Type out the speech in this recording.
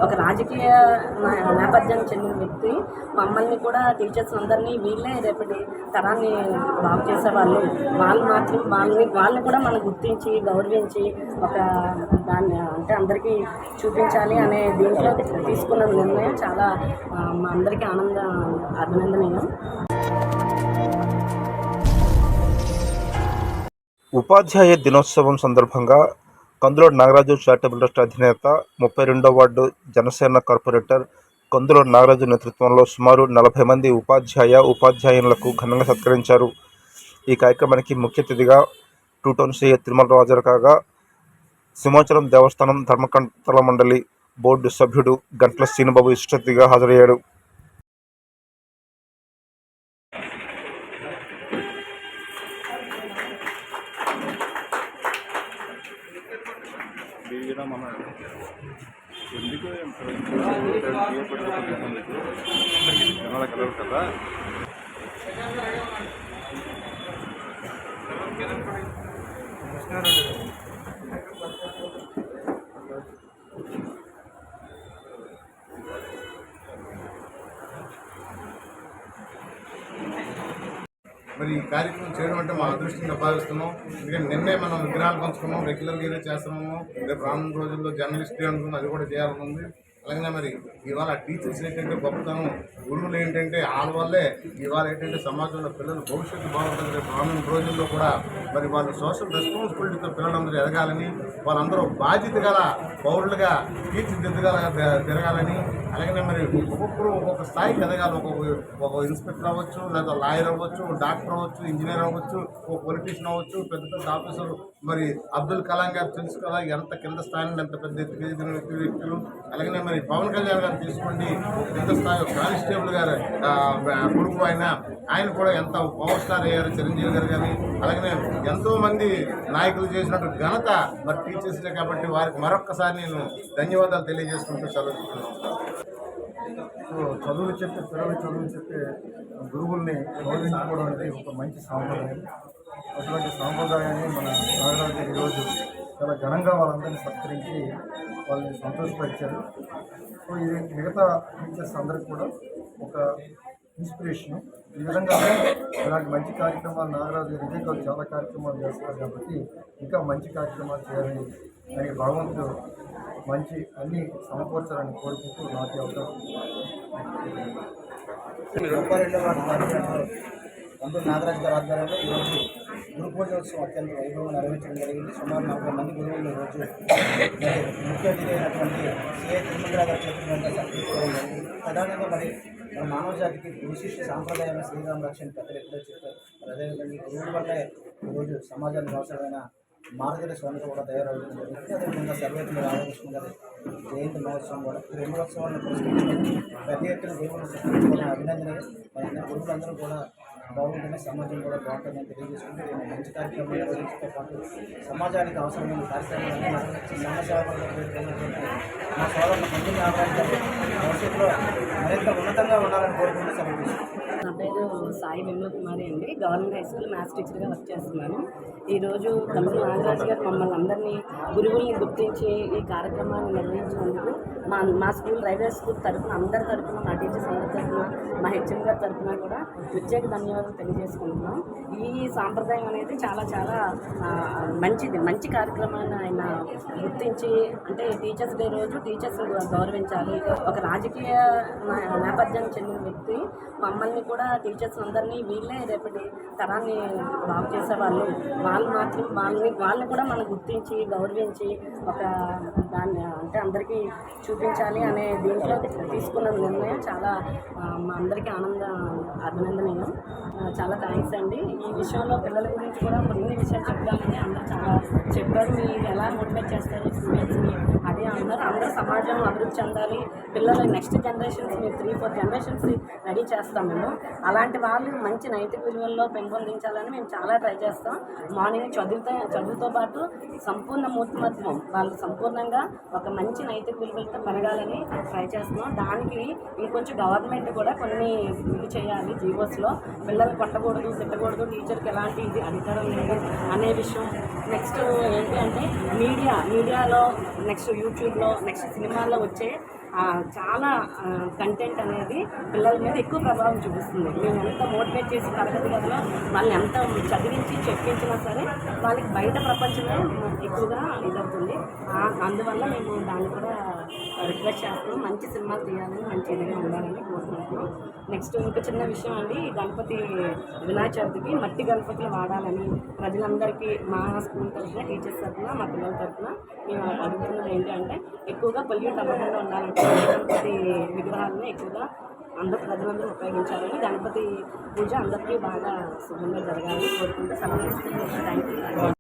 ఒక రాజకీయ నేపథ్యానికి చెందిన వ్యక్తి. మమ్మల్ని కూడా టీచర్స్ అందరినీ వీళ్ళే రేపటి తరాన్ని బాగు చేసేవాళ్ళు. వాళ్ళని కూడా మనం గుర్తించి గౌరవించి ఒక దాన్ని అంటే అందరికీ చూపించాలి అనే దీంట్లో తీసుకున్న నిర్ణయం చాలా మా అందరికీ అభినందనీయం. ఉపాధ్యాయ దినోత్సవం సందర్భంగా కందులూరు నాగరాజు చారిటబుల్ ట్రస్ట్ అధినేత 32వ వార్డు జనసేన కార్పొరేటర్ కందులూరు నాగరాజు నేతృత్వంలో సుమారు 40 మంది ఉపాధ్యాయులకు ఘనంగా సత్కరించారు. ఈ కార్యక్రమానికి ముఖ్య అతిథిగా 2 టౌన్ సిఐ తిరుమలరావు హాజరు కాగా, సింహాచలం దేవస్థానం ధర్మకర్తల మండలి బోర్డు సభ్యుడు గంట్ల శ్రీనుబాబు విశిష్ట అతిథిగా హాజరయ్యాడు. కదా మరి ఈ కార్యక్రమం చేయడం అంటే మా అదృష్టంగా భావిస్తున్నాం. ఎందుకంటే నిన్నే మనం విగ్రహాలు పంచుకున్నాం, రెగ్యులర్గా చేస్తున్నాము. రేపు రానున్న రోజుల్లో జర్నలిస్ట్ డే అనుకున్నాం, అది కూడా చేయాలని ఉంది. అలాగే మరి ఇవాళ టీచర్స్ ఏంటంటే గొప్పతనం, గురువులు ఏంటంటే వాళ్ళ వల్లే ఇవాళ ఏంటంటే సమాజంలో పిల్లల భవిష్యత్తు బాగుంటుంది. రేపు రానున్న రోజుల్లో కూడా మరి వాళ్ళు సోషల్ రెస్పాన్సిబిలిటీతో పిల్లలందరూ ఎదగాలని, వాళ్ళందరూ బాధ్యత గల పౌరులుగా తిరగాలని, అలాగే మరి ఒక్కొక్కరు ఒక్కొక్క స్థాయికి ఎదగాలి. ఒక ఇన్స్పెక్టర్ అవ్వచ్చు, లేదా లాయర్ అవ్వచ్చు, డాక్టర్ అవ్వచ్చు, ఇంజనీర్ అవ్వచ్చు, ఒక పొలిటీషియన్ అవ్వచ్చు, పెద్ద పెద్ద ఆఫీసర్. మరి అబ్దుల్ కలాం గారు తెలుసు కదా ఎంత కింద స్థాయి నుండి ఎంత పెద్ద ఎదిగిన వ్యక్తులు. అలాగే మరి పవన్ కళ్యాణ్ గారు తీసుకోండి, ఒక కింద స్థాయి కానిస్టేబుల్ గారు కొడుకు ఆయన కూడా ఎంత పవర్ స్టార్ అయ్యారు, చిరంజీవి గారు కానీ. అలాగే ఎంతోమంది నాయకులు చేసినట్టు ఘనత మరి టీచర్స్లే. కాబట్టి వారికి మరొక్కసారి నేను ధన్యవాదాలు తెలియజేసుకుంటూ చదువుతున్నాను. చదువులు చెప్పే పిల్లలు చదువులు చెప్పే గురువుల్ని గౌరవించుకోవడం అంటే ఒక మంచి సాంప్రదాయం. అటువంటి సాంప్రదాయాన్ని మన నాగరాజు ఈరోజు చాలా ఘనంగా వాళ్ళందరినీ సత్కరించి వాళ్ళని సంతోషపరిచారు. సో ఇది మిగతా టీచర్స్ అందరికి కూడా ఒక ఇన్స్పిరేషను. ఈ విధంగా ఇలాంటి మంచి కార్యక్రమాలు నాగరాజు నిజంగా చాలా కార్యక్రమాలు చేస్తారు కాబట్టి ఇంకా మంచి కార్యక్రమాలు చేయాలని దానికి భగవంతుడు మంచి అన్ని సమకూర్చాలని కోరుకుంటూ నాకు అవకాశం. కందులూరు నాగరాజు గారి ఆధ్వర్యంలో ఈరోజు గురు పూజోత్సవం అత్యంత వైభవంగా నిర్వహించడం జరిగింది. సుమారు 40 మంది గురువులు ఈరోజు ముఖ్య అతిథి అయినటువంటి సిఐ తిరుమలరావు గారి చేతుల సత్కరించుకోవడం జరిగింది. ప్రధానంగా మరి మన మానవ జాతికి గురు శిష్య సాంప్రదాయాన్ని శ్రీరామ రక్షణ పెద్దలు ఎప్పుడో చెప్పారు. మరి అదేవిధంగా ఈ గురువుల వల్లే ఈరోజు సమాజానికి అవసరమైన మార్గదర్శకాలు కూడా తయారవుతుంది జరుగుతుంది. అదేవిధంగా సర్వేపల్లి రాధాకృష్ణ గారి జయంతి మహోత్సవం కూడా ఈ 2 ఉత్సవాలను పురస్కరించుకొని పెద్ద ఎత్తున దేవుళ్ళు సృష్టించుకునే అభినందనీయం. మరి గురువులందరూ కూడా బాగుంటేనే సమాజం కూడా బాగుంటుందని తెలియజేసుకుంటే మంచి కార్యక్రమాలు నిర్వహించడంతో పాటు సమాజానికి అవసరమైన కార్యక్రమాలన్నీ నిర్వహించి సమాజాభివృద్ధి మా సోదరులు కందులూరు నాగరాజు గారు భవిష్యత్తులో మరింత ఉన్నతంగా ఉండాలని కోరుకుంటూ సమర్పిస్తున్నాను. నా పేరు సాయి విమల కుమారి అండి. గవర్నమెంట్ హై స్కూల్ మ్యాథ్స్ టీచర్గా వర్క్ చేస్తున్నాను. ఈరోజు కందులూరు నాగరాజు గారు మమ్మల్ని అందరినీ గురువుల్ని గుర్తించి ఈ కార్యక్రమాన్ని నిర్వహించినందుకు మా స్కూల్ రైల్వే స్కూల్ తరఫున అందరి తరఫున, మా టీచర్స్ అందరి తరఫున, మా హెచ్ఎం గారి తరఫున కూడా ప్రత్యేక ధన్యవాదాలు తెలియజేసుకుంటున్నాం. ఈ సాంప్రదాయం అనేది చాలా చాలా మంచి కార్యక్రమాన్ని ఆయన గుర్తించి, అంటే టీచర్స్ డే రోజు టీచర్స్ గౌరవించాలి. ఒక రాజకీయ నేపథ్యానికి చెందిన వ్యక్తి. మమ్మల్ని కూడా టీచర్స్ అందరినీ వీళ్ళే రేపటి తరాన్ని బాగు చేసేవాళ్ళు. వాళ్ళని కూడా మనం గుర్తించి గౌరవించి ఒక దాన్ని అంటే అందరికీ చూపించాలి అనే దీంట్లో తీసుకున్న నిర్ణయం చాలా మా అందరికీ అభినందనీయం. చాలా థ్యాంక్స్ అండి. ఈ విషయంలో పిల్లల గురించి కూడా కొన్ని విషయాలు చెప్తామని అందరూ చాలా చెప్పారు. మీరు ఎలా మోటివేట్ చేస్తారు స్టూడెంట్స్ని అదే అన్నారు. అందరూ సమాజం అభివృద్ధి చెందాలి, పిల్లలు నెక్స్ట్ జనరేషన్స్ మీరు 3-4 జనరేషన్స్ రెడీ చేస్తాం మేము. అలాంటి వాళ్ళు మంచి నైతిక విలువల్లో పెంపొందించాలని మేము చాలా ట్రై చేస్తాం. మార్నింగ్ చదువుతో పాటు సంపూర్ణ మూర్తిమత్వం వాళ్ళు సంపూర్ణంగా ఒక మంచి నైతిక విలువలతో పెరగాలని ట్రై చేస్తున్నాం. దానికి ఇంకొంచెం గవర్నమెంట్ కూడా కొన్ని ఇది చేయాలి. జీవోస్లో పిల్లలు కొట్టకూడదు, తిట్టకూడదు, టీచర్కి ఎలాంటి ఇది అధికారం లేదు అనే విషయం. నెక్స్ట్ ఏంటి అంటే మీడియాలో, నెక్స్ట్ యూట్యూబ్లో, నెక్స్ట్ సినిమాల్లో వచ్చే చాలా కంటెంట్ అనేది పిల్లల మీద ఎక్కువ ప్రభావం చూపిస్తుంది. మేము ఎంత మోటివేట్ చేసి తరగతి గదిలో వాళ్ళని ఎంత చదివించి చెప్పించినా సరే వాళ్ళకి బయట ప్రపంచమే ఎక్కువగా ఇదవుతుంది. అందువల్ల మేము దాన్ని కూడా రిక్వెస్ట్ చేస్తున్నాం. మంచి సినిమాలు తీయాలని, మంచి ఇదిగా ఉండాలని కోరుకుంటున్నాం. నెక్స్ట్ ఇంకో చిన్న విషయం అండి, గణపతి వినాయక చవితికి మట్టి గణపతులు వాడాలని ప్రజలందరికీ మా స్కూల్ తరఫున, టీచర్స్ తరఫున, మా పిల్లల తరఫున మేము అడుగుతున్నది ఏంటంటే ఎక్కువగా పొల్యూట్ అవ్వకుండా ఉండాలంటే గణపతి విగ్రహాలను ఎక్కువగా ప్రజలందరూ ఉపయోగించాలని, గణపతి పూజ అందరికీ బాగా శుభంగా జరగాలని కోరుకుంటూ సెలవు తీసుకుంటున్నాను. Thank you.